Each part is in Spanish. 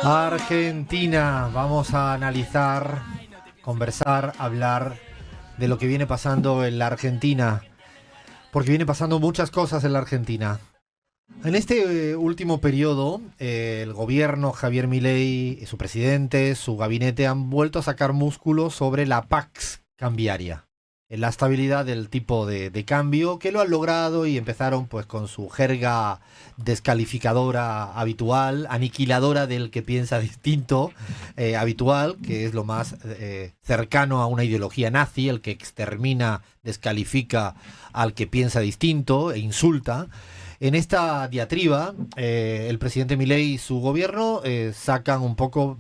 Argentina, vamos a analizar, conversar, hablar de lo que viene pasando en la Argentina, porque viene pasando muchas cosas en la Argentina. En este último periodo, el gobierno, Javier Milei, su presidente, su gabinete han vuelto a sacar músculo sobre la Pax cambiaria, la estabilidad del tipo de cambio, que lo han logrado y empezaron pues con su jerga descalificadora habitual, aniquiladora del que piensa distinto, habitual, que es lo más cercano a una ideología nazi, el que extermina, descalifica al que piensa distinto e insulta. En esta diatriba, el presidente Milei y su gobierno sacan un poco,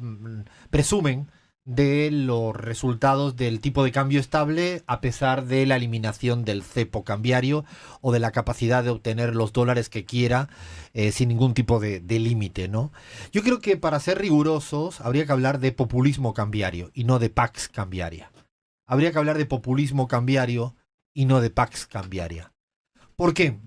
presumen de los resultados del tipo de cambio estable a pesar de la eliminación del cepo cambiario o de la capacidad de obtener los dólares que quiera sin ningún tipo de límite, ¿no? Yo creo que para ser rigurosos habría que hablar de populismo cambiario y no de Pax cambiaria. Habría que hablar de populismo cambiario y no de Pax cambiaria. ¿Por qué?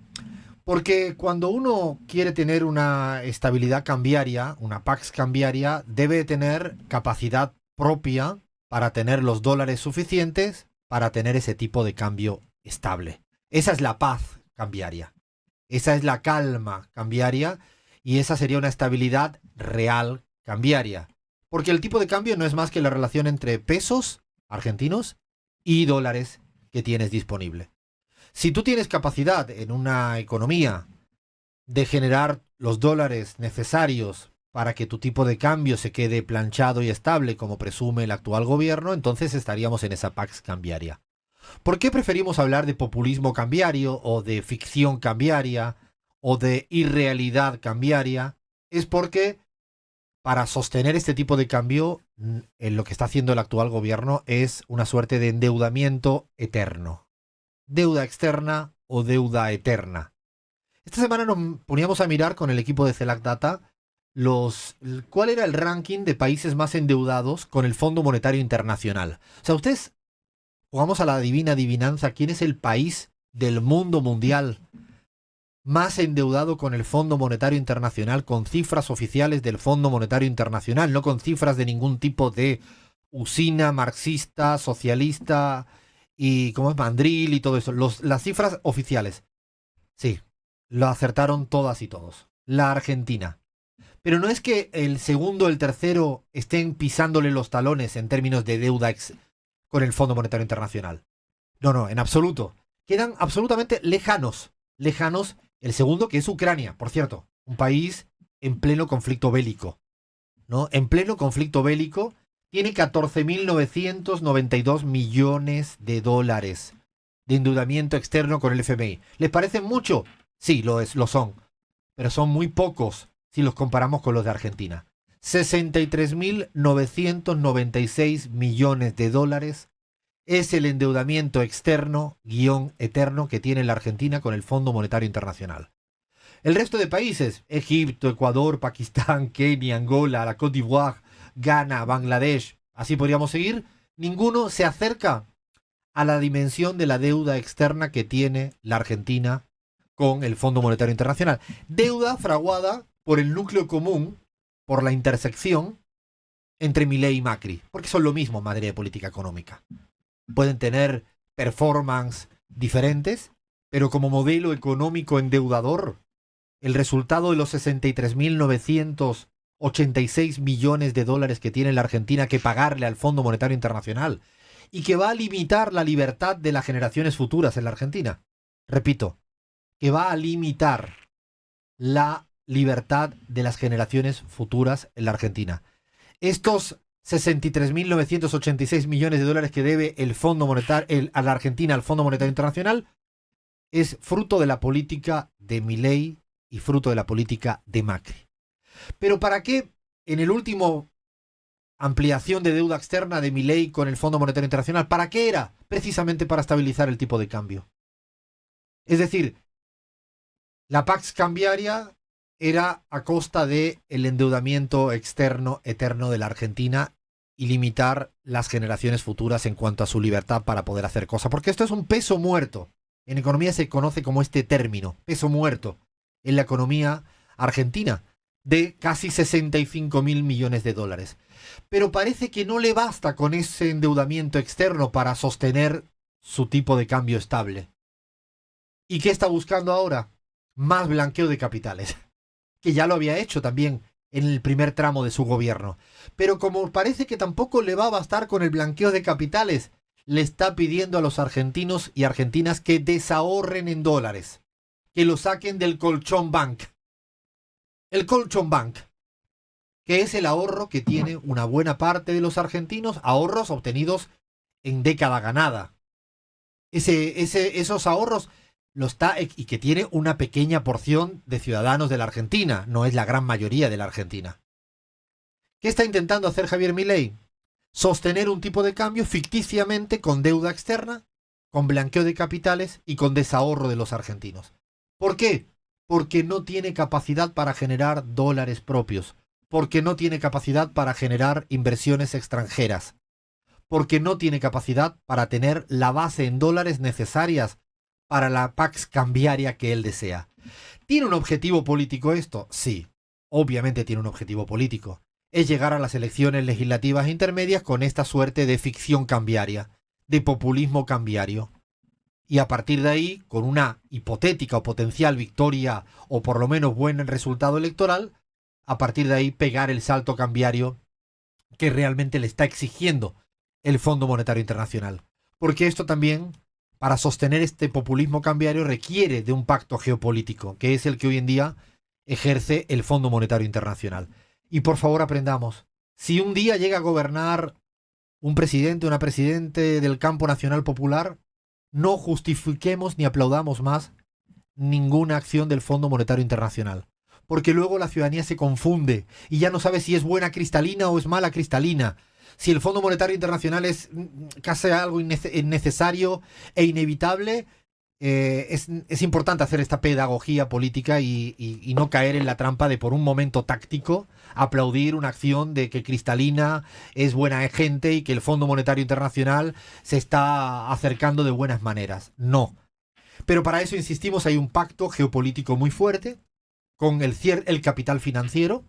Porque cuando uno quiere tener una estabilidad cambiaria, una Pax cambiaria, debe tener capacidad propia para tener los dólares suficientes para tener ese tipo de cambio estable. Esa es la paz cambiaria. Esa es la calma cambiaria y esa sería una estabilidad real cambiaria. Porque el tipo de cambio no es más que la relación entre pesos argentinos y dólares que tienes disponible. Si tú tienes capacidad en una economía de generar los dólares necesarios para que tu tipo de cambio se quede planchado y estable, como presume el actual gobierno, entonces estaríamos en esa Pax cambiaria. ¿Por qué preferimos hablar de populismo cambiario o de ficción cambiaria o de irrealidad cambiaria? Es porque para sostener este tipo de cambio, lo que está haciendo el actual gobierno es una suerte de endeudamiento eterno. Deuda externa o deuda eterna. Esta semana nos poníamos a mirar con el equipo de CELAC Data cuál era el ranking de países más endeudados con el Fondo Monetario Internacional. O sea, ustedes jugamos a la divina adivinanza, ¿quién es el país del mundo mundial más endeudado con el Fondo Monetario Internacional, con cifras oficiales del Fondo Monetario Internacional, no con cifras de ningún tipo de usina marxista, socialista y como es mandril y todo eso? Las cifras oficiales. Sí, lo acertaron todas y todos. La Argentina. Pero no es que el segundo o el tercero estén pisándole los talones en términos de deuda con el Fondo Monetario Internacional. No, en absoluto. Quedan absolutamente lejanos. Lejanos el segundo, que es Ucrania, por cierto. Un país en pleno conflicto bélico, ¿no? En pleno conflicto bélico tiene 14.992 millones de dólares de endeudamiento externo con el FMI. ¿Les parece mucho? Sí, lo son. Pero son muy pocos si los comparamos con los de Argentina. 63.996 millones de dólares es el endeudamiento externo eterno que tiene la Argentina con el Fondo Monetario Internacional. El resto de países, Egipto, Ecuador, Pakistán, Kenia, Angola, la Côte d'Ivoire, Ghana, Bangladesh, así podríamos seguir, ninguno se acerca a la dimensión de la deuda externa que tiene la Argentina con el Fondo Monetario Internacional. Deuda fraguada por el núcleo común, por la intersección entre Milei y Macri, porque son lo mismo en materia de política económica. Pueden tener performance diferentes, pero como modelo económico endeudador, el resultado de los 63.986 millones de dólares que tiene la Argentina que pagarle al Fondo Monetario Internacional y que va a limitar la libertad de las generaciones futuras en la Argentina. Repito, que va a limitar la libertad de las generaciones futuras en la Argentina. Estos 63.986 millones de dólares que debe el Fondo Monetario a la Argentina al Fondo Monetario Internacional es fruto de la política de Milei y fruto de la política de Macri. Pero ¿para qué en el último ampliación de deuda externa de Milei con el Fondo Monetario Internacional? ¿Para qué era? Precisamente para estabilizar el tipo de cambio. Es decir, la Pax cambiaria era a costa del endeudamiento externo eterno de la Argentina y limitar las generaciones futuras en cuanto a su libertad para poder hacer cosas. Porque esto es un peso muerto. En economía se conoce como este término, peso muerto, en la economía argentina. de casi 65.000 millones de dólares. Pero parece que no le basta con ese endeudamiento externo para sostener su tipo de cambio estable. ¿Y qué está buscando ahora? Más blanqueo de capitales, que ya lo había hecho también en el primer tramo de su gobierno. Pero como parece que tampoco le va a bastar con el blanqueo de capitales, le está pidiendo a los argentinos y argentinas que desahorren en dólares, que lo saquen del colchón bank. El colchón bank, que es el ahorro que tiene una buena parte de los argentinos, ahorros obtenidos en década ganada. Esos ahorros y que tiene una pequeña porción de ciudadanos de la Argentina, no es la gran mayoría de la Argentina. ¿Qué está intentando hacer Javier Milei? Sostener un tipo de cambio ficticiamente con deuda externa, con blanqueo de capitales y con desahorro de los argentinos. ¿Por qué? Porque no tiene capacidad para generar dólares propios, porque no tiene capacidad para generar inversiones extranjeras, porque no tiene capacidad para tener la base en dólares necesarias para la pax cambiaria que él desea. ¿Tiene un objetivo político esto? Sí, obviamente tiene un objetivo político. Es llegar a las elecciones legislativas intermedias con esta suerte de ficción cambiaria, de populismo cambiario. Y a partir de ahí, con una hipotética o potencial victoria o por lo menos buen resultado electoral, a partir de ahí pegar el salto cambiario que realmente le está exigiendo el Fondo Monetario Internacional. Porque esto también, para sostener este populismo cambiario, requiere de un pacto geopolítico, que es el que hoy en día ejerce el Fondo Monetario Internacional. Y por favor aprendamos, si un día llega a gobernar un presidente o una presidente del campo nacional popular, no justifiquemos ni aplaudamos más ninguna acción del Fondo Monetario Internacional. Porque luego la ciudadanía se confunde y ya no sabe si es buena cristalina o es mala cristalina. Si el Fondo Monetario Internacional es casi algo innecesario e inevitable, es importante hacer esta pedagogía política y no caer en la trampa de por un momento táctico aplaudir una acción de que Cristalina es buena gente y que el Fondo Monetario Internacional se está acercando de buenas maneras. No. Pero para eso, insistimos, hay un pacto geopolítico muy fuerte con el capital financiero,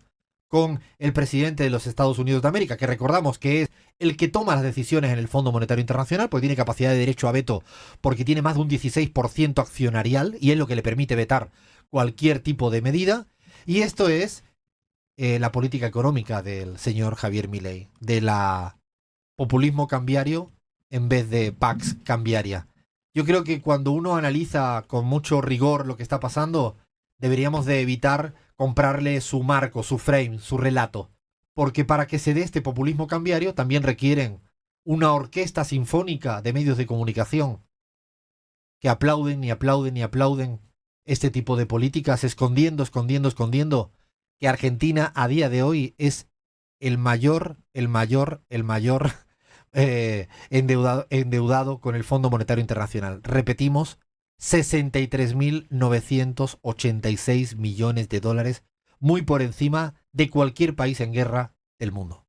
con el presidente de los Estados Unidos de América, que recordamos que es el que toma las decisiones en el Fondo Monetario Internacional, porque tiene capacidad de derecho a veto, porque tiene más de un 16% accionarial, y es lo que le permite vetar cualquier tipo de medida. Y esto es la política económica del señor Javier Milei, de la populismo cambiario en vez de pax cambiaria. Yo creo que cuando uno analiza con mucho rigor lo que está pasando, deberíamos de evitar comprarle su marco, su frame, su relato. Porque para que se dé este populismo cambiario también requieren una orquesta sinfónica de medios de comunicación que aplauden y aplauden y aplauden este tipo de políticas, escondiendo que Argentina a día de hoy es el mayor endeudado con el Fondo Monetario Internacional. Repetimos, 63.986 millones de dólares, muy por encima de cualquier país en guerra del mundo.